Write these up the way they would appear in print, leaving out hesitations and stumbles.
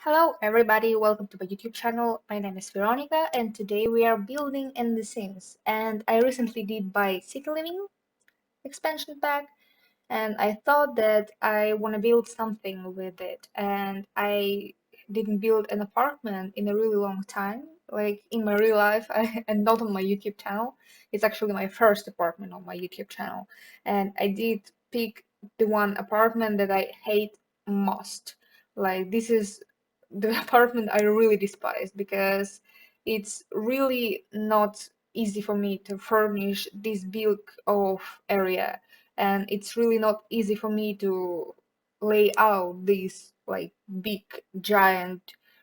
Hello everybody, welcome to my YouTube channel. My name is Veronica and today we are building in The Sims. And I recently did buy City Living expansion pack and I thought that I want to build something with it. And I didn't build an apartment in a really long time, like in my real life and not on my YouTube channel. It's actually my first apartment on my YouTube channel. And I did pick the one apartment that I hate most. Like this is the apartment I really despise because it's really not easy for me to furnish this big of area, and it's really not easy for me to lay out this like big giant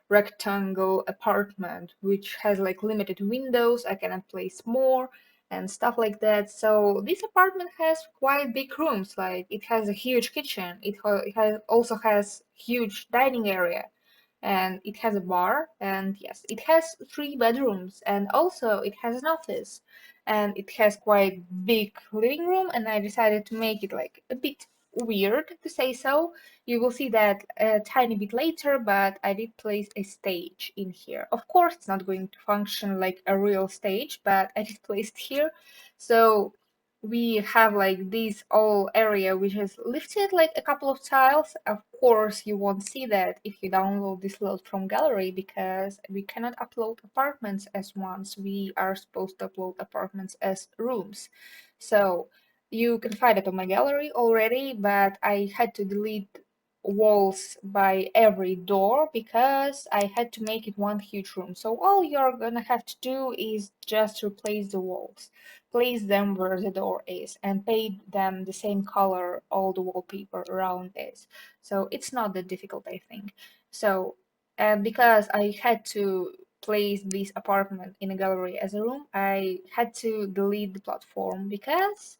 rectangle apartment which has like limited windows. I cannot place more and stuff like that. So this apartment has quite big rooms. Like it has a huge kitchen. It also has huge dining area, and it has a bar, and yes, it has three bedrooms, and also it has an office, and it has quite big living room, and I decided to make it like a bit weird, to say so. You will see that a tiny bit later, but I did place a stage in here. Of course it's not going to function like a real stage, but I did place it here. So we have like this whole area which is lifted like a couple of tiles. Of course, you won't see that if you download this load from gallery because we cannot upload apartments as ones. We are supposed to upload apartments as rooms. So you can find it on my gallery already, but I had to delete walls by every door because I had to make it one huge room. So all you're gonna have to do is just replace the walls, place them where the door is, and paint them the same color all the wallpaper around is. So it's not that difficult, I think. So because I had to place this apartment in a gallery as a room, I had to delete the platform because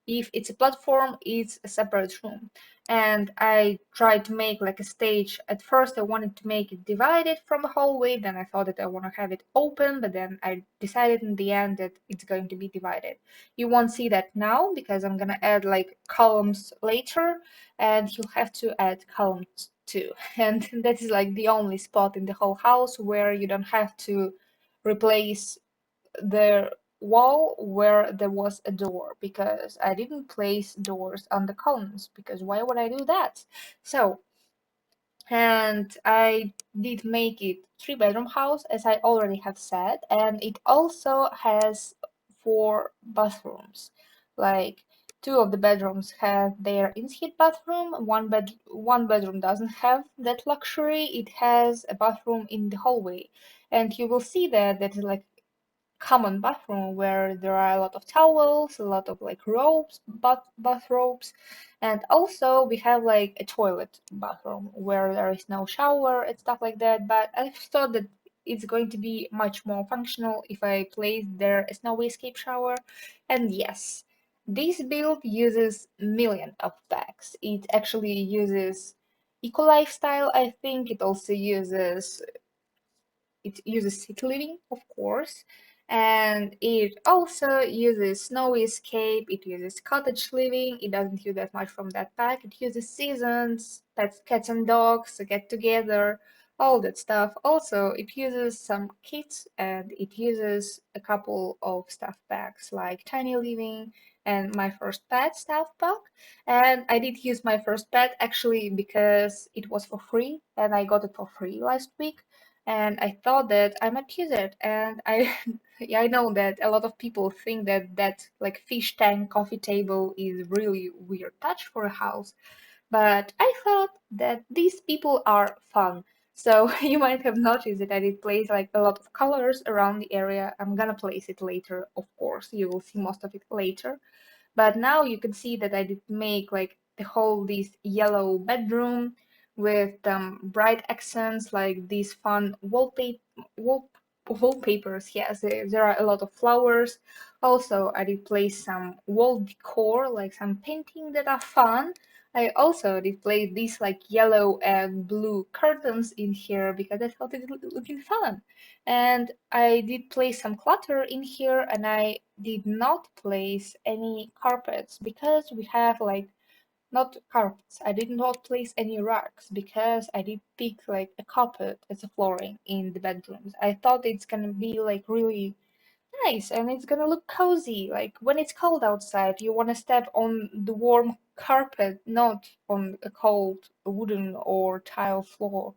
if it's a platform, it's a separate room. And I tried to make like a stage. At first, I wanted to make it divided from the hallway. Then I thought that I want to have it open, but then I decided in the end that it's going to be divided. You won't see that now because I'm gonna add like columns later, and you'll have to add columns too. And that is like the only spot in the whole house where you don't have to replace the wall where there was a door because I didn't place doors on the columns because why would I do that? So, and I did make it three-bedroom house as I already have said, and it also has four bathrooms. Like two of the bedrooms have their ensuite bathroom, one bedroom doesn't have that luxury. It has a bathroom in the hallway, and you will see that is like common bathroom where there are a lot of towels, a lot of like robes, bathrobes, and also we have like a toilet bathroom where there is no shower and stuff like that. But I thought that it's going to be much more functional if I place there a snow escape shower. And yes, this build uses million of packs. It actually uses eco lifestyle, I think. It uses city living, of course, and it also uses snow escape, it uses cottage living, it doesn't use that much from that pack, it uses seasons, pets, cats and dogs, get together, all that stuff. Also, it uses some kits and it uses a couple of stuff packs like tiny living and my first pet stuff pack. And I did use my first pet actually because it was for free and I got it for free last week, and I thought that I might use it. And I, yeah, I know that a lot of people think that like fish tank coffee table is really weird touch for a house, but I thought that these people are fun. So you might have noticed that I did place like a lot of colors around the area. I'm gonna place it later, of course. You will see most of it later. But now you can see that I did make like the whole this yellow bedroom with bright accents like these fun wallpapers. Yes, there are a lot of flowers. Also, I did place some wall decor, like some painting that are fun. I also did place these like yellow and blue curtains in here because I thought it looked looking fun. And I did place some clutter in here, and I did not place any carpets because we have like not carpets. I did not place any rugs because I did pick like a carpet as a flooring in the bedrooms. I thought it's gonna be like really nice and it's gonna look cozy. Like when it's cold outside, you wanna step on the warm carpet, not on a cold wooden or tile floor.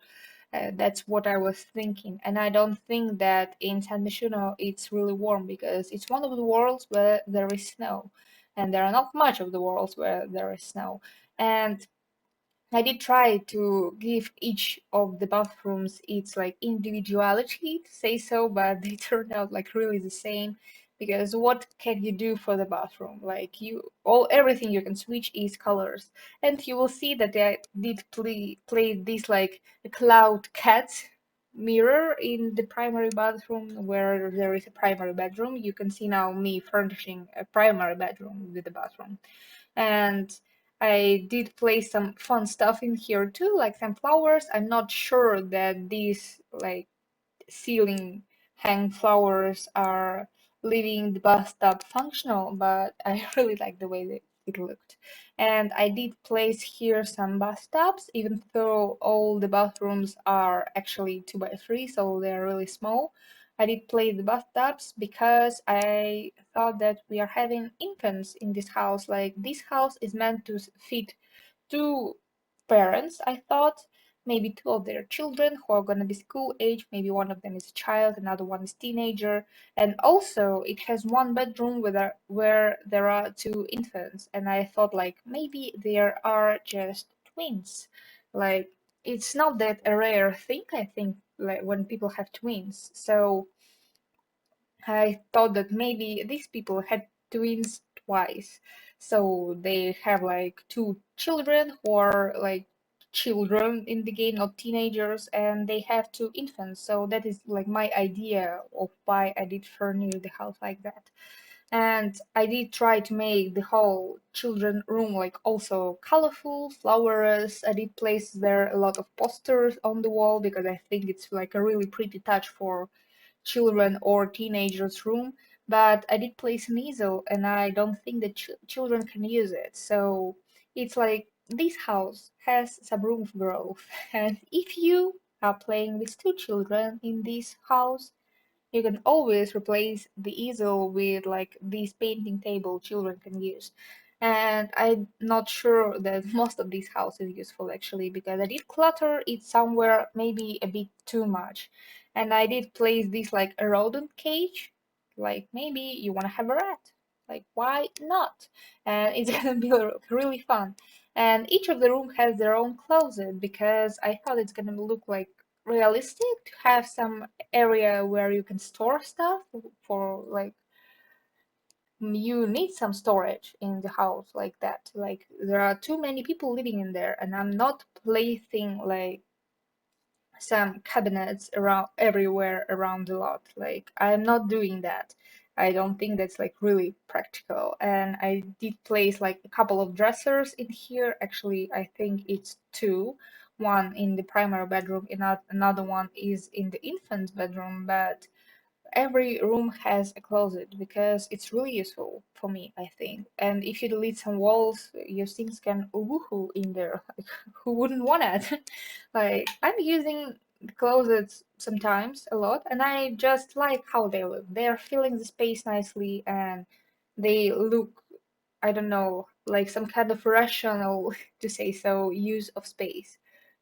That's what I was thinking. And I don't think that in San Myshuno it's really warm because it's one of the worlds where there is snow. And there are not much of the worlds where there is snow. And I did try to give each of the bathrooms its like individuality, to say so, but they turned out like really the same. Because what can you do for the bathroom? Like you, all everything you can switch is colors, and you will see that they did play this like a cloud cat mirror in the primary bathroom where there is a primary bedroom. You can see now me furnishing a primary bedroom with a bathroom. And I did place some fun stuff in here too, like some flowers. I'm not sure that these like ceiling hang flowers are leaving the bathtub functional, but I really like the way that it looked. And I did place here some bathtubs, even though all the bathrooms are actually 2 by 3, so they're really small. I did place the bathtubs because I thought that we are having infants in this house. Like this house is meant to fit two parents, I thought, maybe two of their children who are going to be school age, maybe one of them is a child, another one is teenager, and also it has one bedroom where there are two infants, and I thought like maybe there are just twins. Like it's not that a rare thing, I think, like when people have twins. So I thought that maybe these people had twins twice. So they have like two children who are like children in the game, not teenagers, and they have two infants. So that is like my idea of why I did furnish the house like that. And I did try to make the whole children room like also colorful, flowers. I did place there a lot of posters on the wall because I think it's like a really pretty touch for children or teenagers room, but I did place an easel and I don't think that children can use it. So it's like this house has some room for growth. And if you are playing with two children in this house, you can always replace the easel with like this painting table children can use. And I'm not sure that most of this house is useful actually because I did clutter it somewhere maybe a bit too much. And I did place this like a rodent cage. Like maybe you want to have a rat. Like why not? And it's gonna be really fun. And each of the room has their own closet because I thought it's gonna look like realistic to have some area where you can store stuff for like you need some storage in the house like that. Like there are too many people living in there and I'm not placing like some cabinets around everywhere around the lot. Like I'm not doing that. I don't think that's like really practical. And I did place like a couple of dressers in here. Actually, I think it's two. One in the primary bedroom, another one is in the infant's bedroom, but every room has a closet because it's really useful for me, I think. And if you delete some walls, your things can woohoo in there. Like, who wouldn't want it? Like, I'm using the closets sometimes a lot, and I just like how they look. They are filling the space nicely, and they look, I don't know, like some kind of rational, to say so, use of space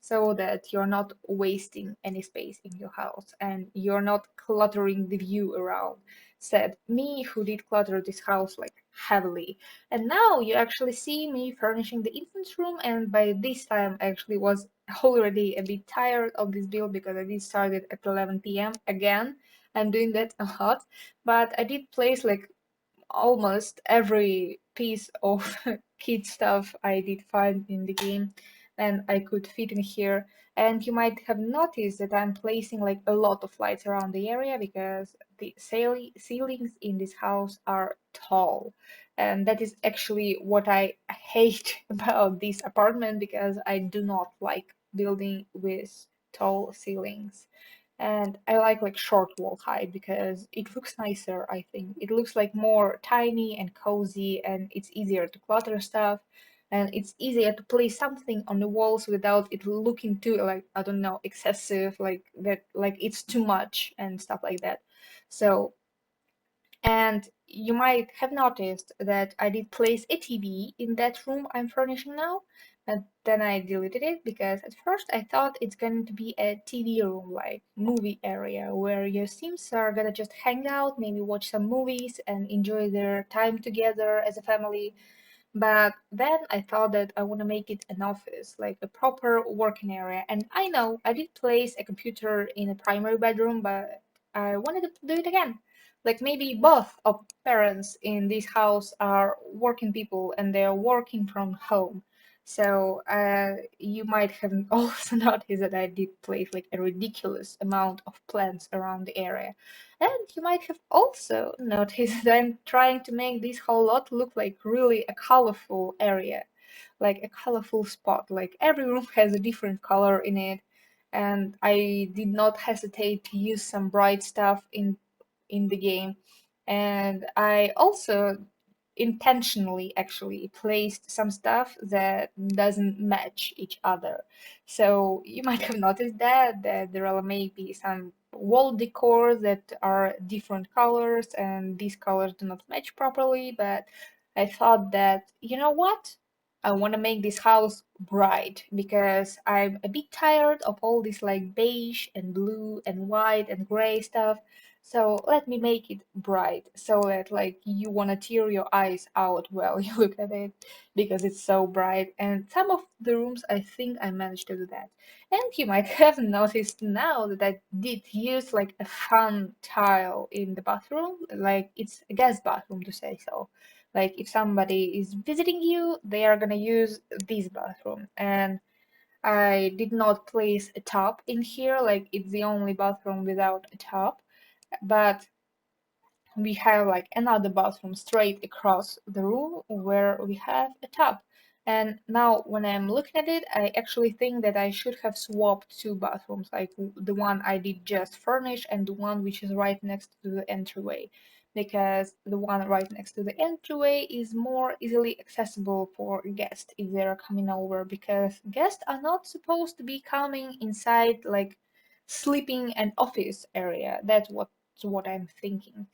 so that you're not wasting any space in your house and you're not cluttering the view around. Said me who did clutter this house like heavily. And now you actually see me furnishing the infant's room, and by this time I actually was already a bit tired of this build because I did start it at 11 p.m. again. I'm doing that a lot, but I did place like almost every piece of kid stuff I did find in the game and I could fit in here. And you might have noticed that I'm placing like a lot of lights around the area because the ceilings in this house are tall. And that is actually what I hate about this apartment because I do not like building with tall ceilings. And I like short wall height because it looks nicer, I think. It looks like more tiny and cozy and it's easier to clutter stuff. and it's easier to place something on the walls without it looking too, like, I don't know, excessive, like that, like it's too much and stuff like that. So, and you might have noticed that I did place a TV in that room I'm furnishing now, and then I deleted it because at first I thought it's going to be a TV room, like movie area, where your Sims are gonna just hang out, maybe watch some movies and enjoy their time together as a family. But then I thought that I want to make it an office, like a proper working area. And I know I did place a computer in a primary bedroom, but I wanted to do it again. Like maybe both of parents in this house are working people and they're working from home. So you might have also noticed that I did place like a ridiculous amount of plants around the area. And you might have also noticed that I'm trying to make this whole lot look like really a colorful area, like a colorful spot. Like every room has a different color in it, and I did not hesitate to use some bright stuff in the game. And I also intentionally actually placed some stuff that doesn't match each other. So you might have noticed that there are maybe some wall decor that are different colors and these colors do not match properly, but I thought that, you know what? I want to make this house bright because I'm a bit tired of all this like beige and blue and white and gray stuff. So let me make it bright so that like you want to tear your eyes out while you look at it because it's so bright. And some of the rooms I think I managed to do that. And you might have noticed now that I did use like a fun tile in the bathroom, like it's a guest bathroom to say so. Like if somebody is visiting you, they are gonna use this bathroom. And I did not place a tub in here, like it's the only bathroom without a tub, but we have like another bathroom straight across the room where we have a tub. And now when I'm looking at it, I actually think that I should have swapped two bathrooms, like the one I did just furnish and the one which is right next to the entryway. Because the one right next to the entryway is more easily accessible for guests if they're coming over, because guests are not supposed to be coming inside like sleeping and office area. That's what I'm thinking.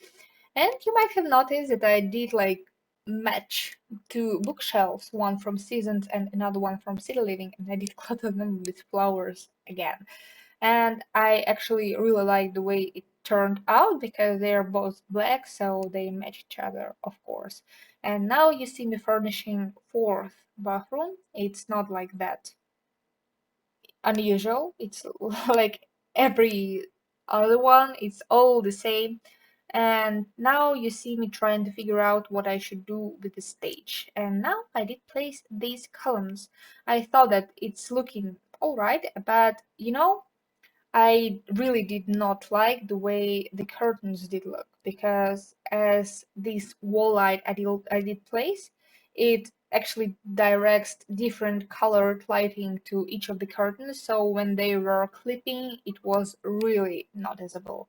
And you might have noticed that I did like match two bookshelves, one from Seasons and another one from City Living, and I did clutter them with flowers again. And I actually really like the way it turned out because they are both black, so they match each other, of course. And now you see me furnishing fourth bathroom. It's not like that unusual. It's like every other one, it's all the same. And now you see me trying to figure out what I should do with the stage. And now I did place these columns. I thought that it's looking all right, but you know, I really did not like the way the curtains did look because as this wall light I did place, it actually directs different colored lighting to each of the curtains. So when they were clipping, it was really noticeable.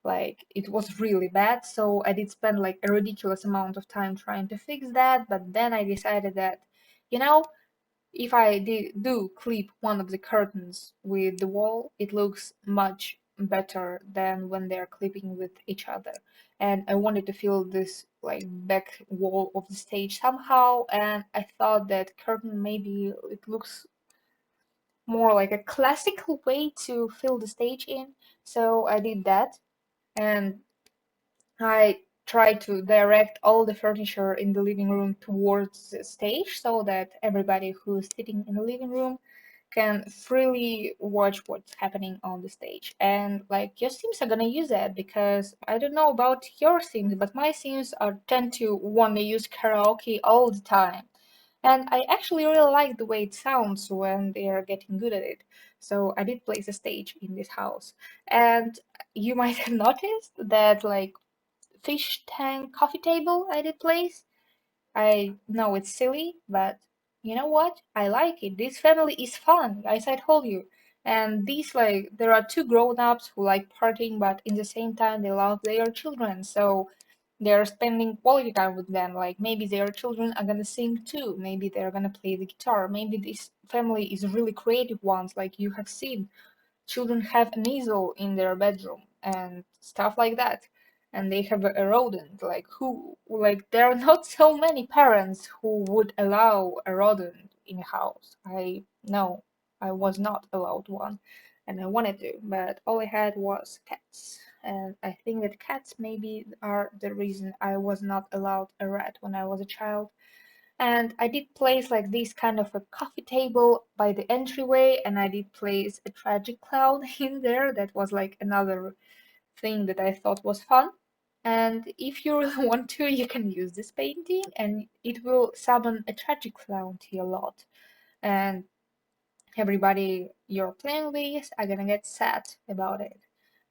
Like it was really bad. So I did spend like a ridiculous amount of time trying to fix that. But then I decided that, you know, if I do clip one of the curtains with the wall, it looks much better than when they're clipping with each other. And I wanted to fill this like back wall of the stage somehow, and I thought that curtain maybe it looks more like a classical way to fill the stage in. So I did that, and I try to direct all the furniture in the living room towards the stage so that everybody who's sitting in the living room can freely watch what's happening on the stage. And like your Sims are gonna use that because I don't know about your Sims, but my Sims are tend to want to use karaoke all the time. And I actually really like the way it sounds when they are getting good at it. So I did place a stage in this house. And you might have noticed that like fish tank coffee table I did place. I know it's silly, but you know what? I like it. This family is fun, as I told you. And these like there are two grown-ups who like partying, but in the same time they love their children. So they're spending quality time with them. Like maybe their children are gonna sing too. Maybe they're gonna play the guitar. Maybe this family is really creative ones, like you have seen. Children have an easel in their bedroom and stuff like that. And they have a rodent. Like who? Like there are not so many parents who would allow a rodent in a house. I know I was not allowed one, and I wanted to, but all I had was cats. And I think that cats maybe are the reason I was not allowed a rat when I was a child. And I did place like this kind of a coffee table by the entryway, and I did place a tragic cloud in there. That was like another thing that I thought was fun. And if you really want to, you can use this painting, and it will summon a tragic cloud to your lot. And everybody you're playing with are gonna get sad about it.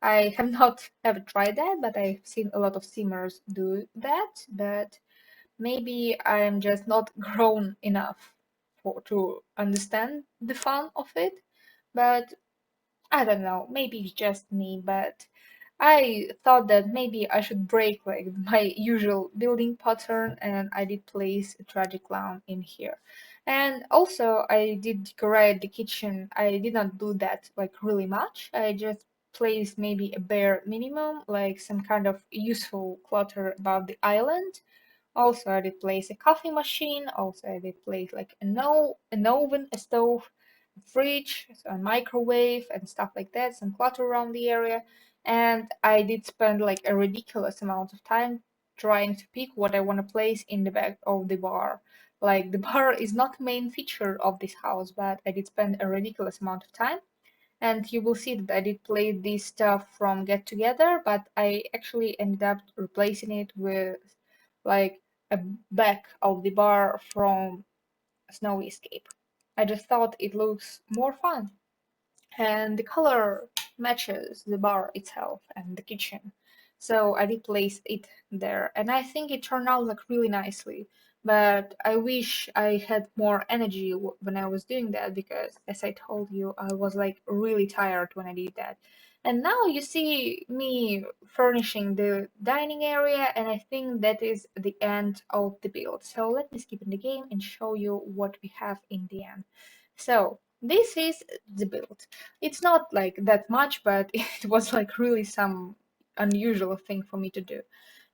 I have not ever tried that, but I've seen a lot of simmers do that. But maybe I'm just not grown enough for to understand the fun of it. But I don't know, maybe it's just me, but I thought that maybe I should break like my usual building pattern, and I did place a tragic clown in here. And also I did decorate the kitchen. I did not do that like really much. I just placed maybe a bare minimum, like some kind of useful clutter above the island. Also, I did place a coffee machine. Also, I did place like an oven, a stove, a fridge, so a microwave, and stuff like that. Some clutter around the area, and I did spend like a ridiculous amount of time trying to pick what I want to place in the back of the bar. Like the bar is not main feature of this house, but I did spend a ridiculous amount of time. And you will see that I did play this stuff from Get Together, but I actually ended up replacing it with like a back of the bar from Snowy Escape. I just thought it looks more fun, and the color matches the bar itself and the kitchen. So I did place it there, and I think it turned out like really nicely. But I wish I had more energy when I was doing that, because, as I told you, I was like really tired when I did that. And now you see me furnishing the dining area, and I think that is the end of the build. So let me skip in the game and show you what we have in the end. So this is the build. It's not like that much, but it was like really some unusual thing for me to do.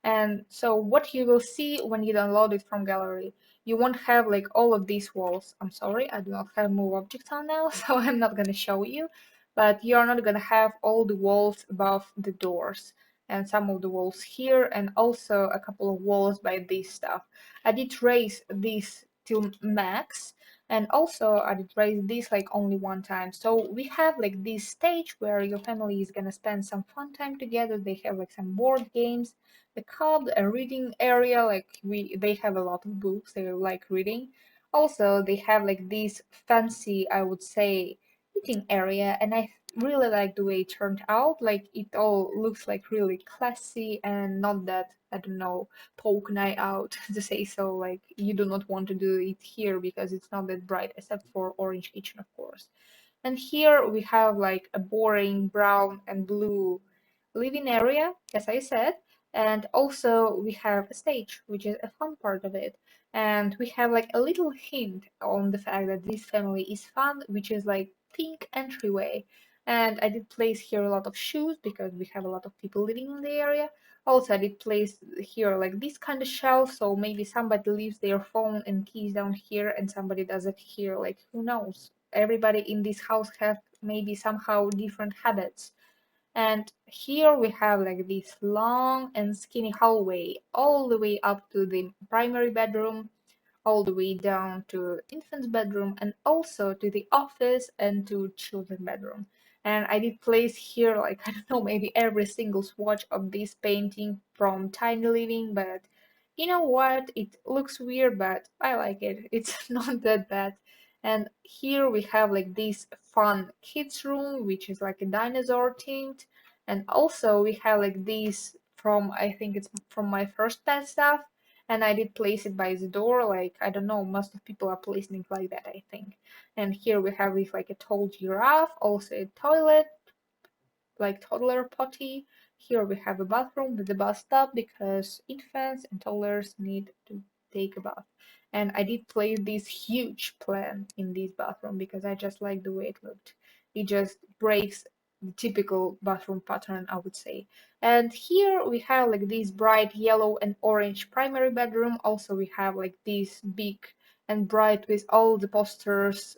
And so what you will see when you download it from gallery, you won't have like all of these walls. I'm sorry, I do not have move objects on now, so I'm not gonna show you. But you're not gonna have all the walls above the doors, and some of the walls here, and also a couple of walls by this stuff. I did raise this to max, and also I did raise this like only one time. So we have like this stage where your family is gonna spend some fun time together. They have like some board games, a cub, a reading area. Like they have a lot of books. They like reading. Also, they have like this fancy, I would say, eating area, and I really like the way it turned out. Like it all looks like really classy and not that, I don't know, poke an eye out to say so. Like you do not want to do it here because it's not that bright, except for Orange Kitchen, of course. And here we have like a boring brown and blue living area, as I said. And also we have a stage, which is a fun part of it. And we have like a little hint on the fact that this family is fun, which is like pink entryway. And I did place here a lot of shoes because we have a lot of people living in the area. Also, I did place here like this kind of shelf, so maybe somebody leaves their phone and keys down here and somebody does it here, like who knows? Everybody in this house have maybe somehow different habits. And here we have like this long and skinny hallway all the way up to the primary bedroom, all the way down to infant's bedroom, and also to the office and to children's bedroom. And I did place here like I don't know, maybe every single swatch of this painting from tiny living. But you know what, it looks weird, but I like it. It's not that bad. And here we have like this fun kids room, which is like a dinosaur themed. And also we have like this from, I think it's from my first pet stuff, and I did place it by the door. Like I don't know, most of people are placing it like that, I think. And here we have this like a tall giraffe, also a toilet, like toddler potty, Here we have a bathroom with a bathtub because infants and toddlers need to take a bath. And I did place this huge plant in this bathroom because I just like the way it looked. It just breaks the typical bathroom pattern, I would say. And here we have like this bright yellow and orange primary bedroom. Also, we have like this big and bright with all the posters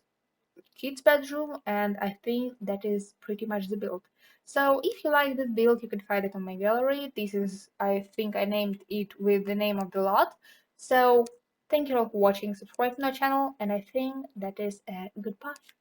kids bedroom, and I think that is pretty much the build. So if you like this build, you can find it on my gallery. This is, I think I named it with the name of the lot. So thank you all for watching, subscribe to my channel, and I think that is a goodbye.